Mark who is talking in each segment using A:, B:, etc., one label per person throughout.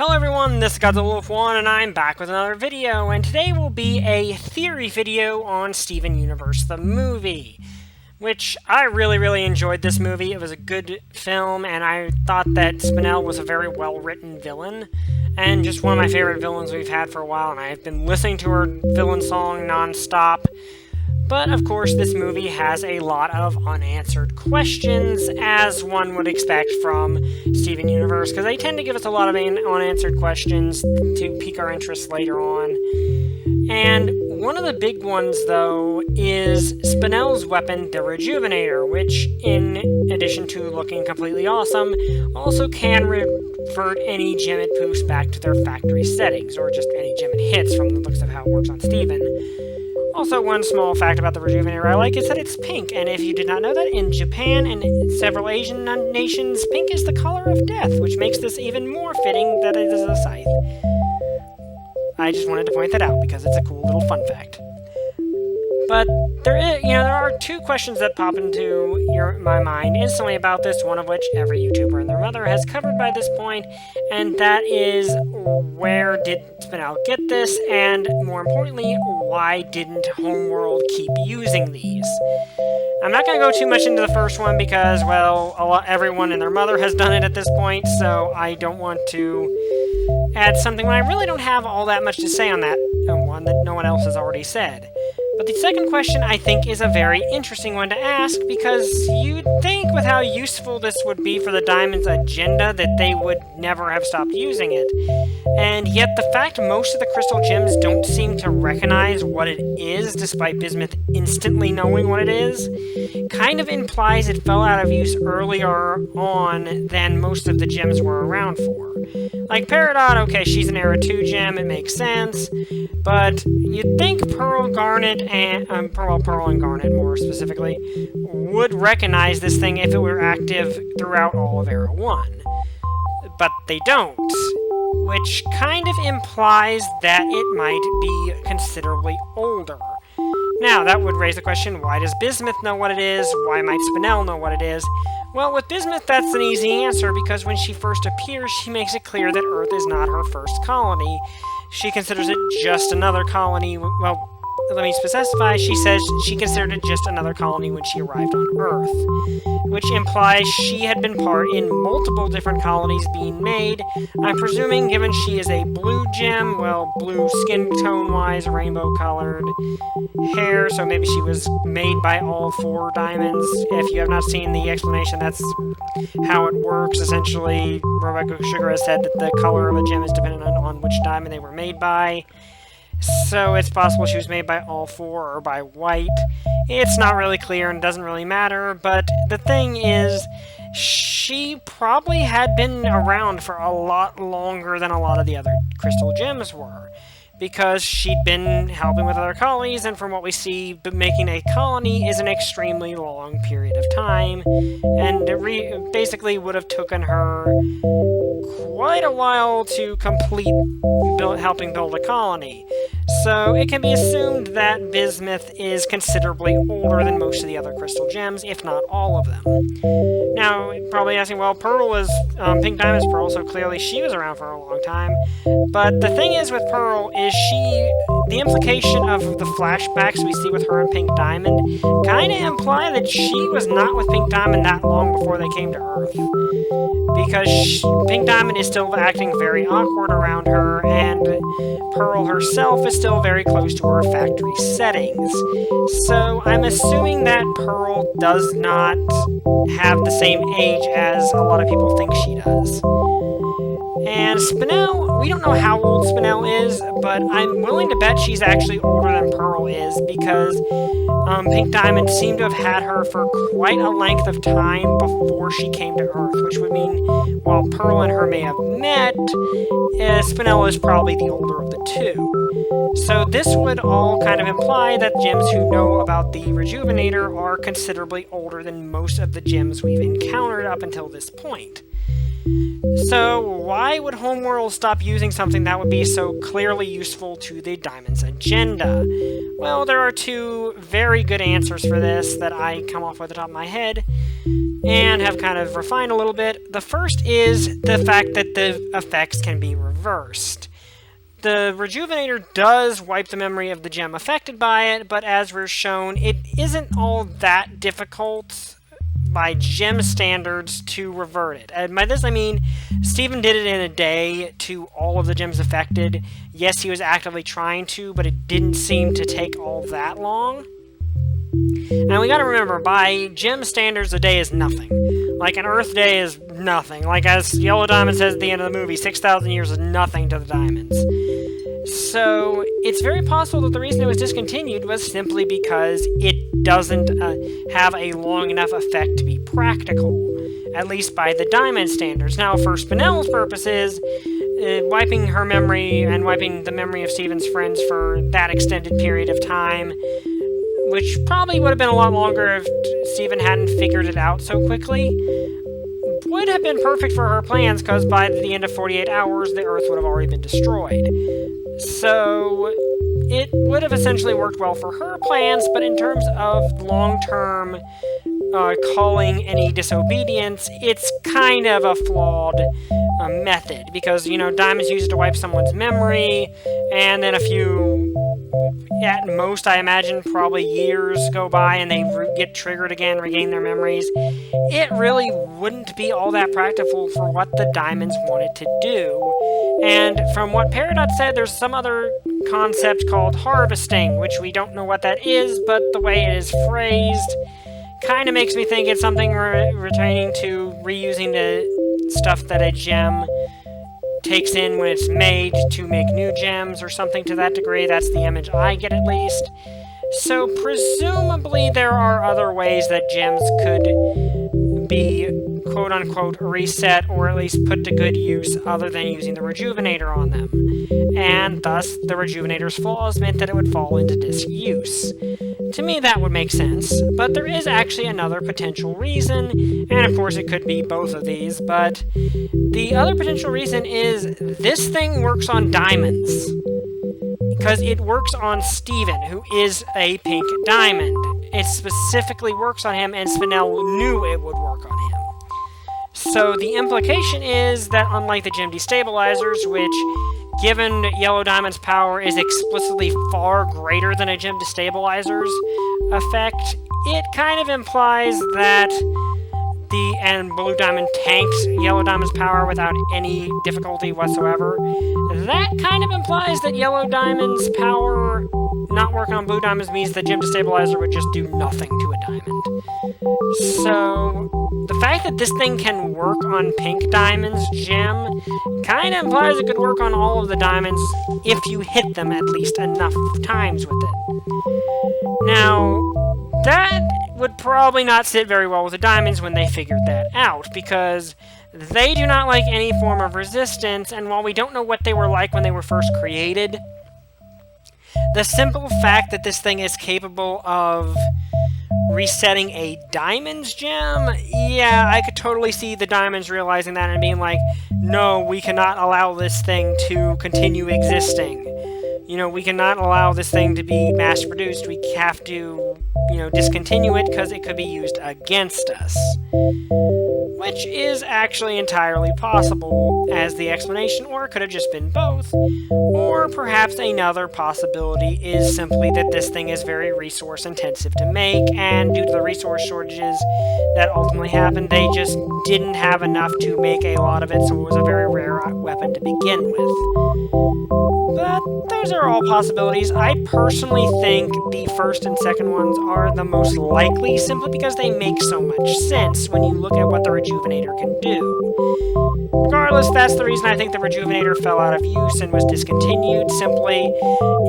A: Hello everyone, this is Godzilla1 and I'm back with another video, and today will be a theory video on Steven Universe the movie, which I really enjoyed this movie. It was a good film, and I thought that Spinell was a very well-written villain, and just one of my favorite villains we've had for a while, and I've been listening to her villain song non-stop. But, of course, this movie has a lot of unanswered questions, as one would expect from Steven Universe, because they tend to give us a lot of unanswered questions to pique our interest later on. And one of the big ones, though, is Spinell's weapon, the Rejuvenator, which, in addition to looking completely awesome, also can revert any gem it poofs back to their factory settings, or just any gem it hits from the looks of how it works on Steven. Also, one small fact about the Rejuvenator I like is that it's pink, and if you did not know that, in Japan and several Asian nations, pink is the color of death, which makes this even more fitting that it is a scythe. I just wanted to point that out because it's a cool little fun fact. But there are two questions that pop into my mind instantly about this, one of which every YouTuber and their mother has covered by this point, and that is, where did Spinell get this, and more importantly, why didn't Homeworld keep using these? I'm not going to go too much into the first one because, well, everyone and their mother has done it at this point, so I don't want to add something when I really don't have all that much to say on that one that no one else has already said. But the second question, I think, is a very interesting one to ask, because you'd think with how useful this would be for the Diamond's agenda that they would never have stopped using it. And yet the fact most of the crystal gems don't seem to recognize what it is, despite Bismuth instantly knowing what it is, kind of implies it fell out of use earlier on than most of the gems were around for. Like Peridot, okay, she's an Era 2 gem, it makes sense, but you'd think Pearl, Garnet, and Pearl and Garnet, more specifically, would recognize this thing if it were active throughout all of Era 1. But they don't, which kind of implies that it might be considerably older. Now, that would raise the question, why does Bismuth know what it is? Why might Spinell know what it is? Well, with Bismuth, that's an easy answer, because when she first appears, she makes it clear that Earth is not her first colony. She considers it just another colony. Well, let me specify, she says she considered it just another colony when she arrived on Earth, which implies she had been part in multiple different colonies being made. I'm presuming, given she is a blue gem, well, blue skin tone-wise, rainbow-colored hair, so maybe she was made by all 4 diamonds. If you have not seen the explanation, that's how it works. Essentially, Rebecca Sugar has said that the color of a gem is dependent on which diamond they were made by. So it's possible she was made by all 4 or by white. It's not really clear and doesn't really matter, but the thing is, she probably had been around for a lot longer than a lot of the other crystal gems were, because she'd been helping with other colonies, and from what we see, making a colony is an extremely long period of time, and it basically would have taken her quite a while to complete helping build a colony. So it can be assumed that Bismuth is considerably older than most of the other crystal gems, if not all of them. Now, you're probably asking, well, Pearl is Pink Diamond's Pearl, so clearly she was around for a long time. But the thing is with Pearl is the implication of the flashbacks we see with her and Pink Diamond kind of imply that she was not with Pink Diamond that long before they came to Earth. Because Pink Diamond is still acting very awkward around her, and Pearl herself is still very close to her factory settings. So I'm assuming that Pearl does not have the same age as a lot of people think she does. And Spinell, we don't know how old Spinell is, but I'm willing to bet she's actually older than Pearl is, because Pink Diamond seemed to have had her for quite a length of time before she came to Earth, which would mean, while Pearl and her may have met, Spinell is probably the older of the two. So this would all kind of imply that gems who know about the Rejuvenator are considerably older than most of the gems we've encountered up until this point. So why would Homeworld stop using something that would be so clearly useful to the Diamond's agenda? Well, there are 2 very good answers for this that I come off with the top of my head. and have kind of refined a little bit. The first is the fact that the effects can be reversed. The Rejuvenator does wipe the memory of the gem affected by it, but as we're shown, it isn't all that difficult by gem standards to revert it. And by this I mean, Steven did it in a day to all of the gems affected. Yes, he was actively trying to, but it didn't seem to take all that long. And we gotta remember, by gem standards, a day is nothing. Like, an Earth day is nothing. Like, as Yellow Diamond says at the end of the movie, 6,000 years is nothing to the diamonds. So, it's very possible that the reason it was discontinued was simply because it doesn't have a long enough effect to be practical, at least by the diamond standards. Now, for Spinell's purposes, wiping her memory and wiping the memory of Steven's friends for that extended period of time, which probably would have been a lot longer if Steven hadn't figured it out so quickly, would have been perfect for her plans, because by the end of 48 hours, the Earth would have already been destroyed. So, it would have essentially worked well for her plans, but in terms of long-term calling any disobedience, it's kind of a flawed method, because, you know, diamonds use it to wipe someone's memory, and then a few, at most, I imagine, probably years go by and they get triggered again, regain their memories. It really wouldn't be all that practical for what the diamonds wanted to do. And from what Peridot said, there's some other concept called harvesting, which we don't know what that is, but the way it is phrased kind of makes me think it's something retaining to reusing the stuff that a gem takes in when it's made to make new gems, or something to that degree. That's the image I get, at least. So presumably there are other ways that gems could be quote-unquote reset, or at least put to good use, other than using the Rejuvenator on them. And thus, the Rejuvenator's flaws meant that it would fall into disuse. To me, that would make sense, but there is actually another potential reason, and of course it could be both of these, but the other potential reason is this thing works on diamonds. Because it works on Steven, who is a pink diamond. It specifically works on him, and Spinell knew it would work on him. So the implication is that unlike the gem destabilizers, which, given Yellow Diamond's power, is explicitly far greater than a gem destabilizer's effect, it kind of implies that and Blue Diamond tanks Yellow Diamond's power without any difficulty whatsoever. That kind of implies that Yellow Diamond's power not working on Blue Diamonds means the gem destabilizer would just do nothing to a diamond. So, the fact that this thing can work on Pink Diamond's gem kind of implies it could work on all of the diamonds if you hit them at least enough times with it. Now, that would probably not sit very well with the diamonds when they figured that out, because they do not like any form of resistance, and while we don't know what they were like when they were first created, the simple fact that this thing is capable of resetting a diamond's gem, yeah, I could totally see the diamonds realizing that and being like, no, we cannot allow this thing to continue existing. You know, we cannot allow this thing to be mass-produced. We have to, you know, discontinue it because it could be used against us. Which is actually entirely possible as the explanation, or it could have just been both. Or perhaps another possibility is simply that this thing is very resource-intensive to make, and due to the resource shortages that ultimately happened, they just didn't have enough to make a lot of it, so it was a very rare weapon to begin with. But those are all possibilities. I personally think the first and second ones are the most likely, simply because they make so much sense when you look at what the Rejuvenator can do. Regardless, that's the reason I think the Rejuvenator fell out of use and was discontinued. Simply,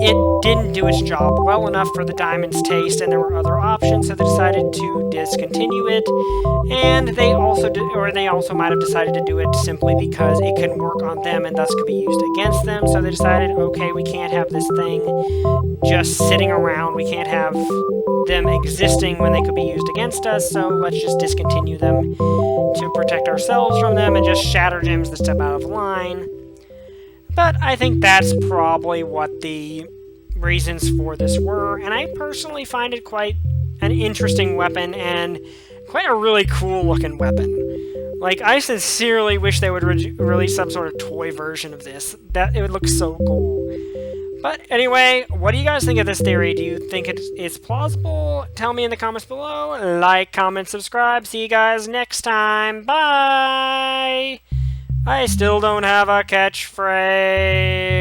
A: it didn't do its job well enough for the diamond's taste, and there were other options, so they decided to discontinue it. And they also might have decided to do it simply because it can work on them and thus could be used against them. So they decided, okay, we can't have this thing just sitting around. We can't have them existing when they could be used against us, so let's just discontinue them to protect ourselves from them and just shatter gems that step out of line. But I think that's probably what the reasons for this were, and I personally find it quite an interesting weapon and quite a really cool looking weapon. Like, I sincerely wish they would release some sort of toy version of this. That it would look so cool. But anyway, what do you guys think of this theory? Do you think it's plausible? Tell me in the comments below. Like, comment, subscribe. See you guys next time. Bye! I still don't have a catchphrase.